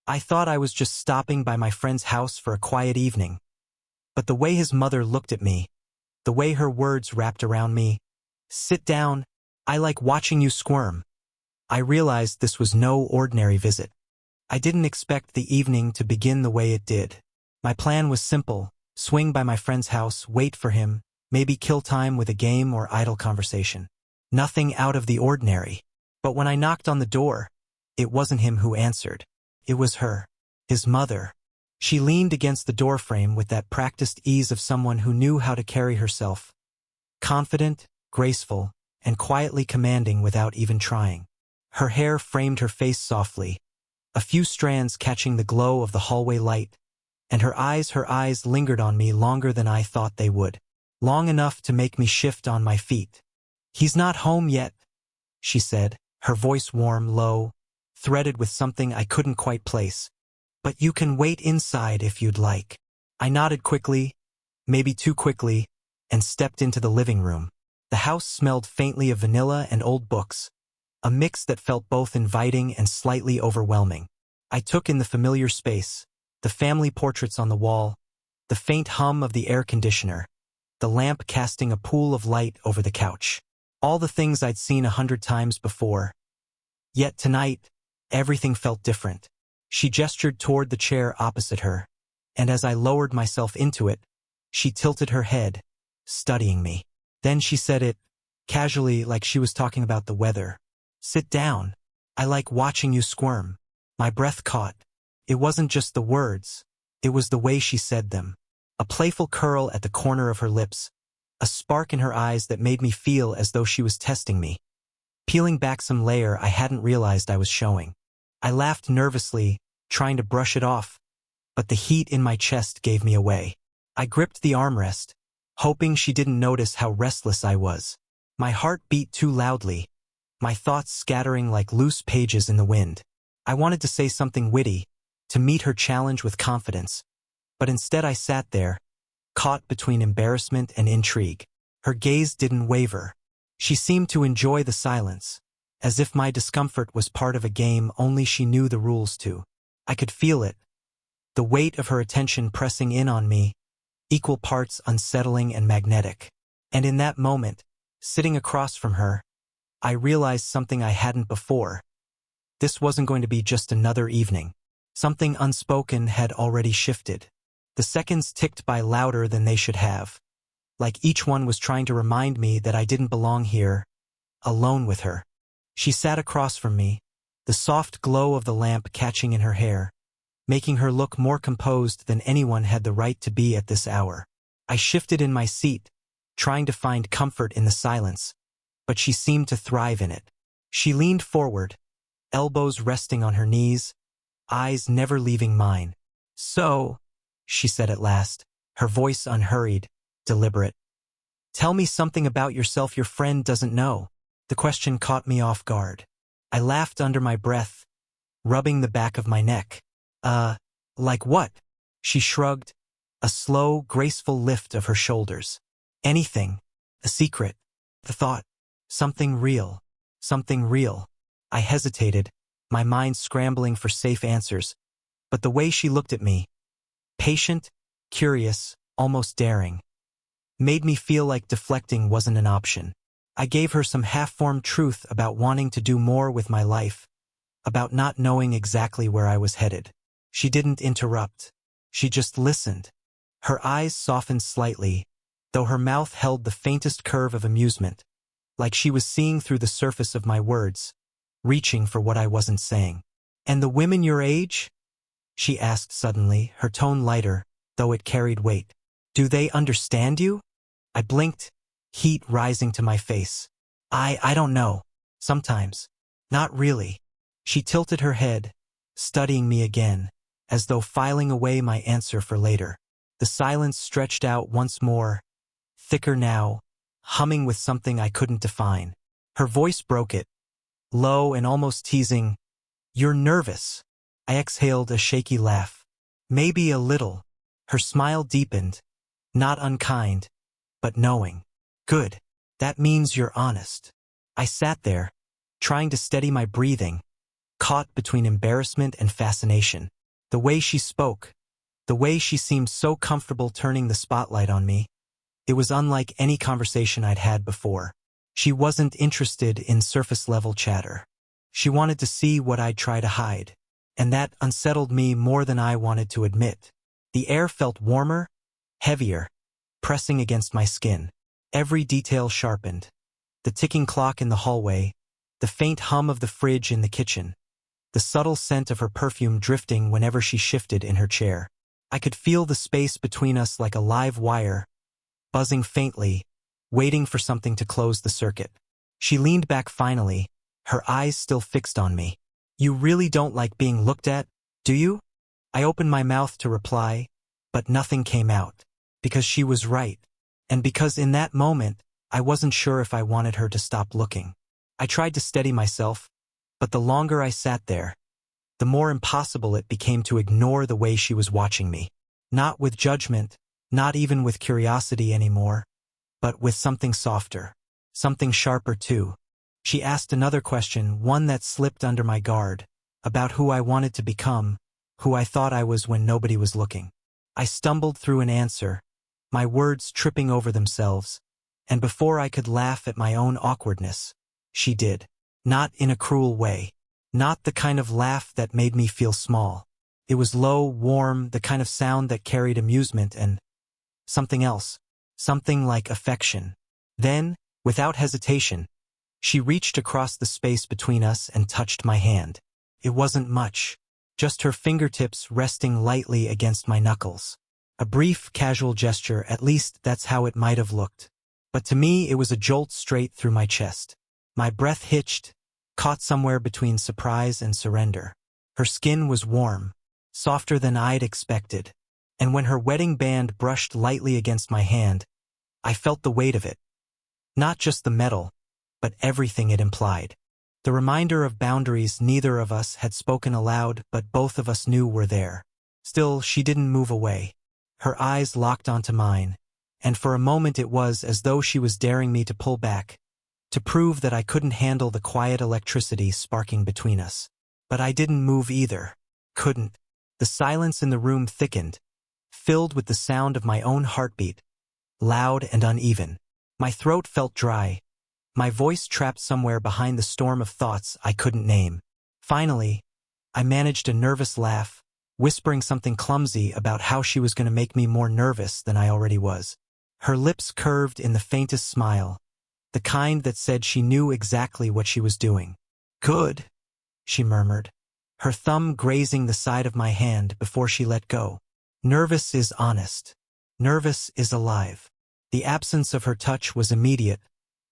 I thought I was just stopping by my friend's house for a quiet evening. But the way his mother looked at me, the way her words wrapped around me, "Sit down, I like watching you squirm," I realized this was no ordinary visit. I didn't expect the evening to begin the way it did. My plan was simple: swing by my friend's house, wait for him, maybe kill time with a game or idle conversation. Nothing out of the ordinary. But when I knocked on the door, it wasn't him who answered. It was her, his mother. She leaned against the doorframe with that practiced ease of someone who knew how to carry herself. Confident, graceful, and quietly commanding without even trying. Her hair framed her face softly, a few strands catching the glow of the hallway light, and her eyes lingered on me longer than I thought they would. Long enough to make me shift on my feet. "He's not home yet," she said, her voice warm, low, threaded with something I couldn't quite place. "But you can wait inside if you'd like." I nodded quickly, maybe too quickly, and stepped into the living room. The house smelled faintly of vanilla and old books, a mix that felt both inviting and slightly overwhelming. I took in the familiar space, the family portraits on the wall, the faint hum of the air conditioner, the lamp casting a pool of light over the couch. All the things I'd seen 100 times before. Yet tonight, everything felt different. She gestured toward the chair opposite her, and as I lowered myself into it, she tilted her head, studying me. Then she said it, casually, like she was talking about the weather. "Sit down. I like watching you squirm." My breath caught. It wasn't just the words, it was the way she said them. A playful curl at the corner of her lips, a spark in her eyes that made me feel as though she was testing me, peeling back some layer I hadn't realized I was showing. I laughed nervously, trying to brush it off, but the heat in my chest gave me away. I gripped the armrest, hoping she didn't notice how restless I was. My heart beat too loudly, my thoughts scattering like loose pages in the wind. I wanted to say something witty, to meet her challenge with confidence, but instead I sat there, caught between embarrassment and intrigue. Her gaze didn't waver. She seemed to enjoy the silence, as if my discomfort was part of a game only she knew the rules to. I could feel it, the weight of her attention pressing in on me, equal parts unsettling and magnetic. And in that moment, sitting across from her, I realized something I hadn't before. This wasn't going to be just another evening. Something unspoken had already shifted. The seconds ticked by louder than they should have, like each one was trying to remind me that I didn't belong here, alone with her. She sat across from me, the soft glow of the lamp catching in her hair, making her look more composed than anyone had the right to be at this hour. I shifted in my seat, trying to find comfort in the silence, but she seemed to thrive in it. She leaned forward, elbows resting on her knees, eyes never leaving mine. "So," she said at last, her voice unhurried, deliberate. "Tell me something about yourself your friend doesn't know." The question caught me off guard. I laughed under my breath, rubbing the back of my neck. Like what?" She shrugged, a slow, graceful lift of her shoulders. "Anything. A secret. The thought. Something real. Something real." I hesitated, my mind scrambling for safe answers, but the way she looked at me, patient, curious, almost daring, made me feel like deflecting wasn't an option. I gave her some half-formed truth about wanting to do more with my life, about not knowing exactly where I was headed. She didn't interrupt. She just listened. Her eyes softened slightly, though her mouth held the faintest curve of amusement, like she was seeing through the surface of my words, reaching for what I wasn't saying. "And the women your age?" she asked suddenly, her tone lighter, though it carried weight. "Do they understand you?" I blinked, heat rising to my face. I don't know. Sometimes. Not really." She tilted her head, studying me again, as though filing away my answer for later. The silence stretched out once more, thicker now, humming with something I couldn't define. Her voice broke it, low and almost teasing. "You're nervous." I exhaled a shaky laugh. "Maybe a little." Her smile deepened, not unkind, but knowing. "Good. That means you're honest." I sat there, trying to steady my breathing, caught between embarrassment and fascination. The way she spoke, the way she seemed so comfortable turning the spotlight on me, it was unlike any conversation I'd had before. She wasn't interested in surface-level chatter. She wanted to see what I'd try to hide, and that unsettled me more than I wanted to admit. The air felt warmer, heavier, pressing against my skin. Every detail sharpened. The ticking clock in the hallway, the faint hum of the fridge in the kitchen, the subtle scent of her perfume drifting whenever she shifted in her chair. I could feel the space between us like a live wire, buzzing faintly, waiting for something to close the circuit. She leaned back finally, her eyes still fixed on me. "You really don't like being looked at, do you?" I opened my mouth to reply, but nothing came out. Because she was right. And because in that moment, I wasn't sure if I wanted her to stop looking. I tried to steady myself, but the longer I sat there, the more impossible it became to ignore the way she was watching me. Not with judgment, not even with curiosity anymore, but with something softer, something sharper too. She asked another question, one that slipped under my guard, about who I wanted to become, who I thought I was when nobody was looking. I stumbled through an answer, my words tripping over themselves, and before I could laugh at my own awkwardness, she did. Not in a cruel way. Not the kind of laugh that made me feel small. It was low, warm, the kind of sound that carried amusement and something else. Something like affection. Then, without hesitation, she reached across the space between us and touched my hand. It wasn't much, just her fingertips resting lightly against my knuckles. A brief, casual gesture, at least that's how it might have looked. But to me it was a jolt straight through my chest. My breath hitched, caught somewhere between surprise and surrender. Her skin was warm, softer than I'd expected, and when her wedding band brushed lightly against my hand, I felt the weight of it. Not just the metal, but everything it implied. The reminder of boundaries neither of us had spoken aloud, but both of us knew were there. Still, she didn't move away. Her eyes locked onto mine, and for a moment it was as though she was daring me to pull back, to prove that I couldn't handle the quiet electricity sparking between us. But I didn't move either. Couldn't. The silence in the room thickened, filled with the sound of my own heartbeat, loud and uneven. My throat felt dry, my voice trapped somewhere behind the storm of thoughts I couldn't name. Finally, I managed a nervous laugh, whispering something clumsy about how she was going to make me more nervous than I already was. Her lips curved in the faintest smile, the kind that said she knew exactly what she was doing. "Good," she murmured, her thumb grazing the side of my hand before she let go. Nervous is honest. Nervous is alive. The absence of her touch was immediate,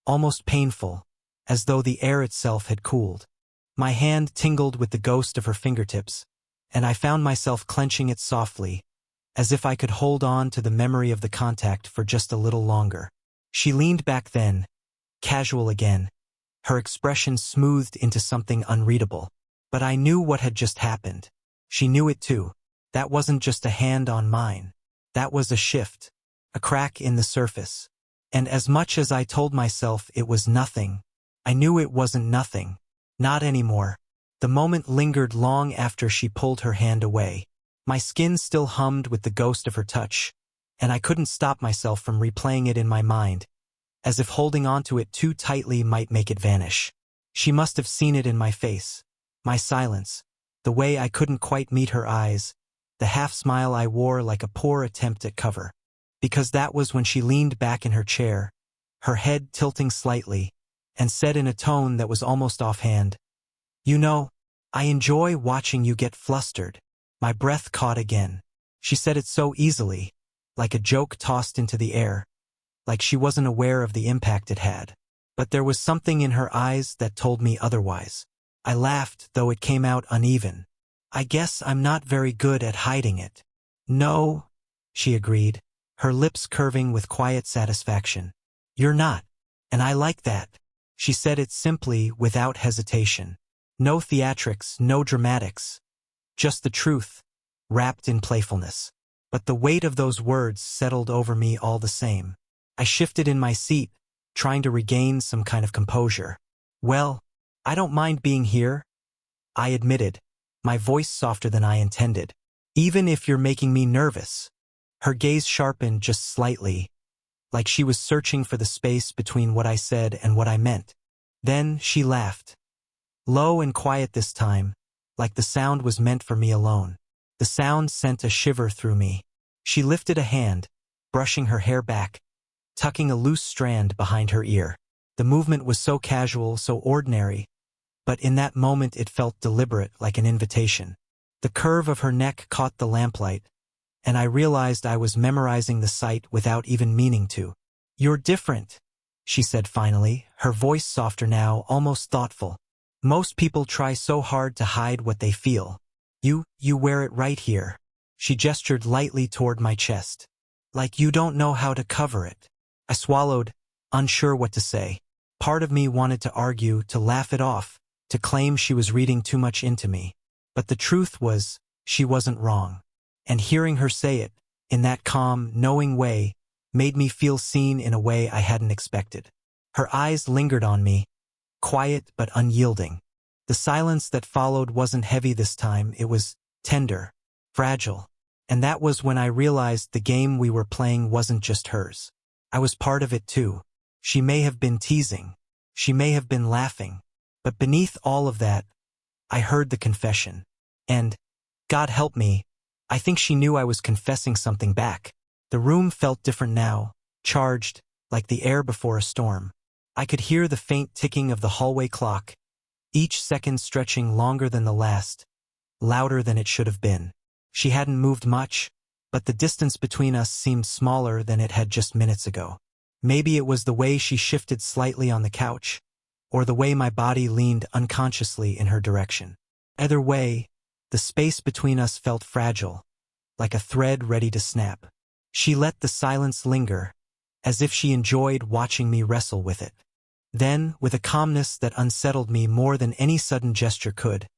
almost painful, as though the air itself had cooled. My hand tingled with the ghost of her fingertips, and I found myself clenching it softly, as if I could hold on to the memory of the contact for just a little longer. She leaned back then, casual again, her expression smoothed into something unreadable. But I knew what had just happened. She knew it too. That wasn't just a hand on mine. That was a shift, a crack in the surface. And as much as I told myself it was nothing, I knew it wasn't nothing. Not anymore. The moment lingered long after she pulled her hand away. My skin still hummed with the ghost of her touch, and I couldn't stop myself from replaying it in my mind, as if holding onto it too tightly might make it vanish. She must have seen it in my face, my silence, the way I couldn't quite meet her eyes, the half-smile I wore like a poor attempt at cover. Because that was when she leaned back in her chair, her head tilting slightly, and said in a tone that was almost offhand, "You know, I enjoy watching you get flustered." My breath caught again. She said it so easily, like a joke tossed into the air, like she wasn't aware of the impact it had. But there was something in her eyes that told me otherwise. I laughed, though it came out uneven. "I guess I'm not very good at hiding it." "No," she agreed, her lips curving with quiet satisfaction. "You're not, and I like that." She said it simply, without hesitation. No theatrics, no dramatics. Just the truth, wrapped in playfulness. But the weight of those words settled over me all the same. I shifted in my seat, trying to regain some kind of composure. "Well, I don't mind being here," I admitted, my voice softer than I intended. Even if you're making me nervous. Her gaze sharpened just slightly, like she was searching for the space between what I said and what I meant. Then she laughed. Low and quiet this time, like the sound was meant for me alone. The sound sent a shiver through me. She lifted a hand, brushing her hair back, tucking a loose strand behind her ear. The movement was so casual, so ordinary, but in that moment it felt deliberate, like an invitation. The curve of her neck caught the lamplight, and I realized I was memorizing the sight without even meaning to. "You're different," she said finally, her voice softer now, almost thoughtful. "Most people try so hard to hide what they feel. You wear it right here." She gestured lightly toward my chest. "Like you don't know how to cover it." I swallowed, unsure what to say. Part of me wanted to argue, to laugh it off, to claim she was reading too much into me. But the truth was, she wasn't wrong. And hearing her say it, in that calm, knowing way, made me feel seen in a way I hadn't expected. Her eyes lingered on me, quiet but unyielding. The silence that followed wasn't heavy this time, it was tender, fragile. And that was when I realized the game we were playing wasn't just hers. I was part of it too. She may have been teasing. She may have been laughing. But beneath all of that, I heard the confession. And, God help me, I think she knew I was confessing something back. The room felt different now, charged, like the air before a storm. I could hear the faint ticking of the hallway clock, each second stretching longer than the last, louder than it should have been. She hadn't moved much, but the distance between us seemed smaller than it had just minutes ago. Maybe it was the way she shifted slightly on the couch, or the way my body leaned unconsciously in her direction. Either way, the space between us felt fragile, like a thread ready to snap. She let the silence linger, as if she enjoyed watching me wrestle with it. Then, with a calmness that unsettled me more than any sudden gesture could,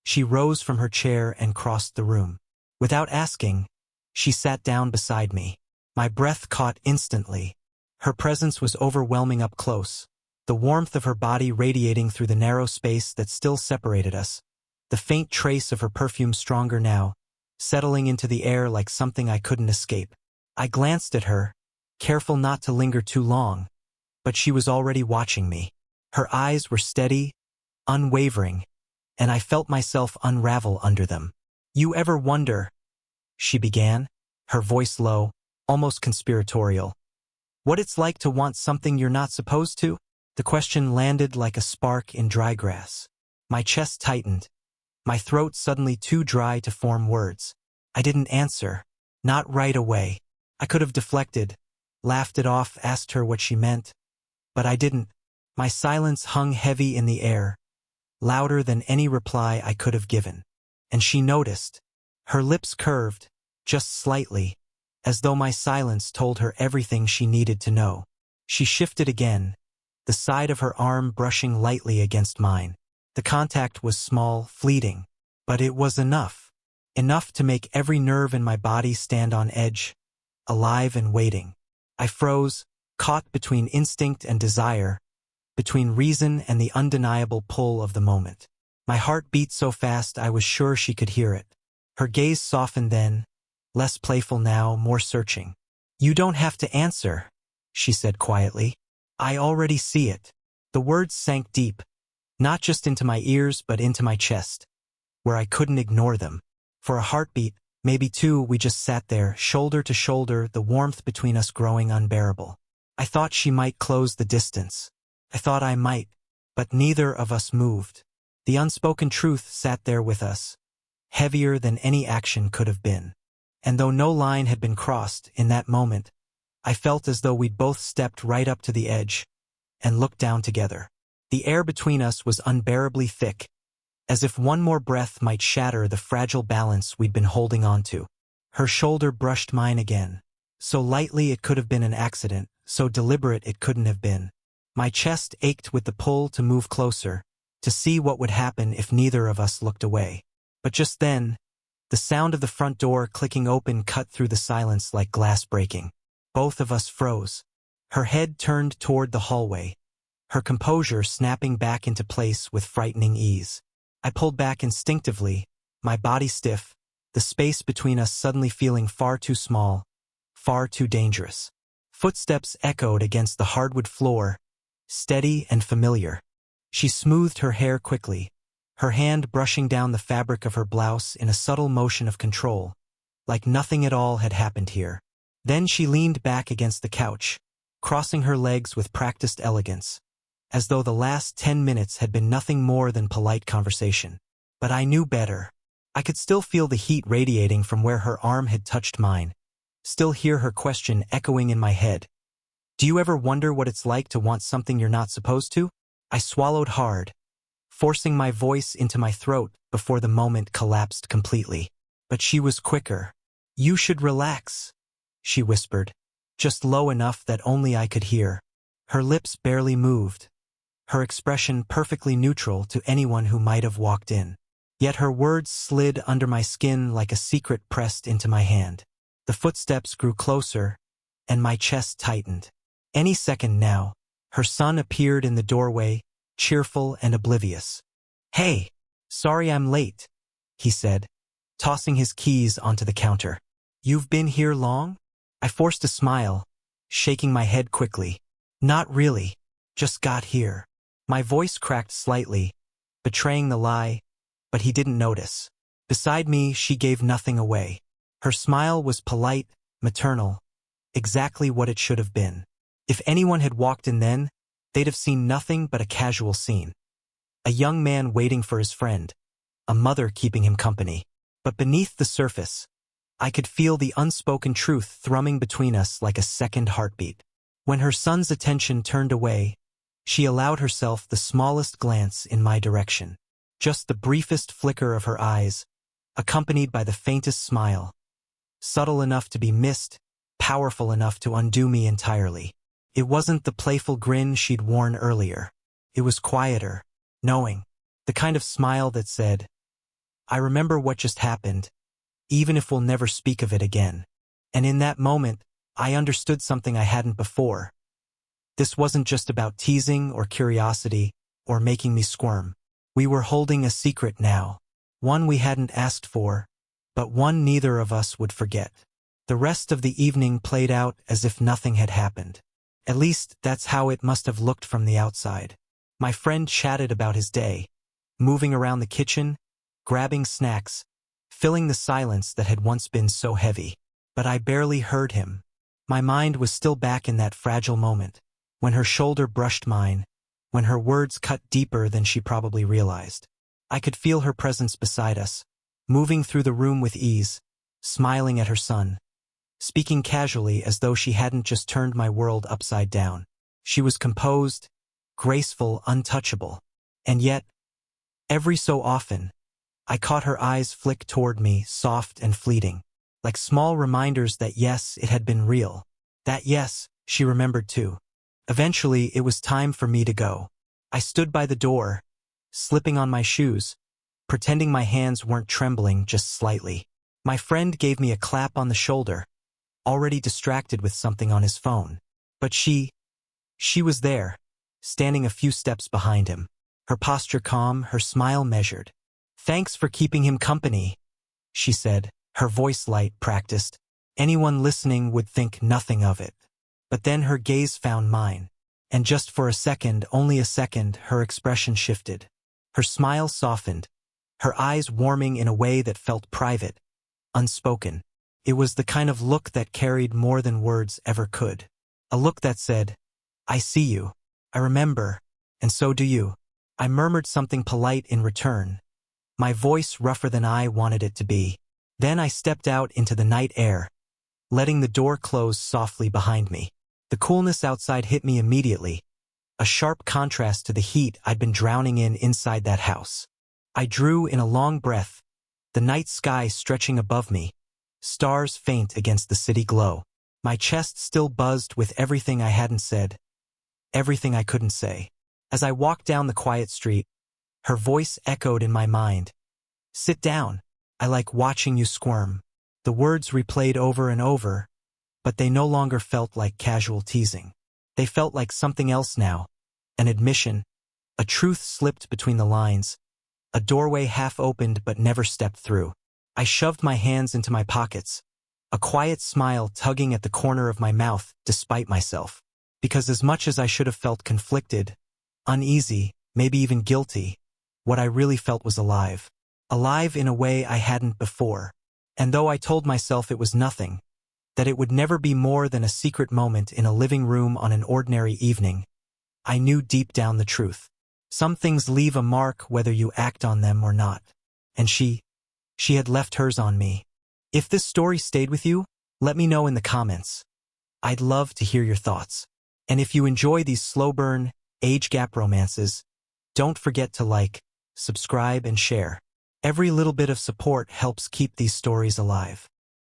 she rose from her chair and crossed the room. Without asking, she sat down beside me. My breath caught instantly. Her presence was overwhelming up close, the warmth of her body radiating through the narrow space that still separated us, the faint trace of her perfume stronger now, settling into the air like something I couldn't escape. I glanced at her, careful not to linger too long, but she was already watching me. Her eyes were steady, unwavering, and I felt myself unravel under them. "You ever wonder," she began, her voice low, almost conspiratorial, "what it's like to want something you're not supposed to?" The question landed like a spark in dry grass. My chest tightened, my throat suddenly too dry to form words. I didn't answer, not right away. I could have deflected, laughed it off, asked her what she meant, but I didn't. My silence hung heavy in the air, louder than any reply I could have given. And she noticed. Her lips curved, just slightly, as though my silence told her everything she needed to know. She shifted again, the side of her arm brushing lightly against mine. The contact was small, fleeting, but it was enough. Enough to make every nerve in my body stand on edge, alive and waiting. I froze, caught between instinct and desire, between reason and the undeniable pull of the moment. My heart beat so fast I was sure she could hear it. Her gaze softened then, less playful now, more searching. "You don't have to answer," she said quietly. "I already see it." The words sank deep, not just into my ears but into my chest, where I couldn't ignore them. For a heartbeat, maybe two, we just sat there, shoulder to shoulder, the warmth between us growing unbearable. I thought she might close the distance. I thought I might, but neither of us moved. The unspoken truth sat there with us, heavier than any action could have been. And though no line had been crossed in that moment, I felt as though we'd both stepped right up to the edge and looked down together. The air between us was unbearably thick, as if one more breath might shatter the fragile balance we'd been holding on to. Her shoulder brushed mine again, so lightly it could have been an accident, so deliberate it couldn't have been. My chest ached with the pull to move closer, to see what would happen if neither of us looked away. But just then, the sound of the front door clicking open cut through the silence like glass breaking. Both of us froze. Her head turned toward the hallway, her composure snapping back into place with frightening ease. I pulled back instinctively, my body stiff, the space between us suddenly feeling far too small, far too dangerous. Footsteps echoed against the hardwood floor, steady and familiar. She smoothed her hair quickly, her hand brushing down the fabric of her blouse in a subtle motion of control, like nothing at all had happened here. Then she leaned back against the couch, crossing her legs with practiced elegance, as though the last 10 minutes had been nothing more than polite conversation. But I knew better. I could still feel the heat radiating from where her arm had touched mine, still hear her question echoing in my head. Do you ever wonder what it's like to want something you're not supposed to? I swallowed hard, forcing my voice into my throat before the moment collapsed completely. But she was quicker. You should relax, she whispered, just low enough that only I could hear. Her lips barely moved, her expression perfectly neutral to anyone who might have walked in. Yet her words slid under my skin like a secret pressed into my hand. The footsteps grew closer, and my chest tightened. Any second now, her son appeared in the doorway, cheerful and oblivious. Hey, sorry I'm late, he said, tossing his keys onto the counter. You've been here long? I forced a smile, shaking my head quickly. Not really, just got here. My voice cracked slightly, betraying the lie, but he didn't notice. Beside me, she gave nothing away. Her smile was polite, maternal, exactly what it should have been. If anyone had walked in then, they'd have seen nothing but a casual scene. A young man waiting for his friend, a mother keeping him company. But beneath the surface, I could feel the unspoken truth thrumming between us like a second heartbeat. When her son's attention turned away, she allowed herself the smallest glance in my direction. Just the briefest flicker of her eyes, accompanied by the faintest smile. Subtle enough to be missed, powerful enough to undo me entirely. It wasn't the playful grin she'd worn earlier. It was quieter, knowing, the kind of smile that said, I remember what just happened, even if we'll never speak of it again. And in that moment, I understood something I hadn't before. This wasn't just about teasing or curiosity or making me squirm. We were holding a secret now, one we hadn't asked for, but one neither of us would forget. The rest of the evening played out as if nothing had happened. At least, that's how it must have looked from the outside. My friend chatted about his day, moving around the kitchen, grabbing snacks, filling the silence that had once been so heavy. But I barely heard him. My mind was still back in that fragile moment, when her shoulder brushed mine, when her words cut deeper than she probably realized. I could feel her presence beside us, moving through the room with ease, smiling at her son, speaking casually as though she hadn't just turned my world upside down. She was composed, graceful, untouchable. And yet, every so often, I caught her eyes flick toward me, soft and fleeting, like small reminders that yes, it had been real. That yes, she remembered too. Eventually, it was time for me to go. I stood by the door, slipping on my shoes, pretending my hands weren't trembling just slightly. My friend gave me a clap on the shoulder, already distracted with something on his phone. But she was there, standing a few steps behind him, her posture calm, her smile measured. Thanks for keeping him company, she said, her voice light, practiced. Anyone listening would think nothing of it. But then her gaze found mine, and just for a second, only a second, her expression shifted. Her smile softened, her eyes warming in a way that felt private, unspoken. It was the kind of look that carried more than words ever could. A look that said, I see you, I remember, and so do you. I murmured something polite in return, my voice rougher than I wanted it to be. Then I stepped out into the night air, letting the door close softly behind me. The coolness outside hit me immediately, a sharp contrast to the heat I'd been drowning in inside that house. I drew in a long breath, the night sky stretching above me, stars faint against the city glow. My chest still buzzed with everything I hadn't said, everything I couldn't say. As I walked down the quiet street, her voice echoed in my mind. Sit down. I like watching you squirm. The words replayed over and over, but they no longer felt like casual teasing. They felt like something else now, an admission, a truth slipped between the lines, a doorway half opened but never stepped through. I shoved my hands into my pockets, a quiet smile tugging at the corner of my mouth despite myself. Because as much as I should have felt conflicted, uneasy, maybe even guilty, what I really felt was alive. Alive in a way I hadn't before. And though I told myself it was nothing, that it would never be more than a secret moment in a living room on an ordinary evening, I knew deep down the truth. Some things leave a mark whether you act on them or not. And she had left hers on me. If this story stayed with you, let me know in the comments. I'd love to hear your thoughts. And if you enjoy these slow burn, age gap romances, don't forget to like, subscribe, and share. Every little bit of support helps keep these stories alive.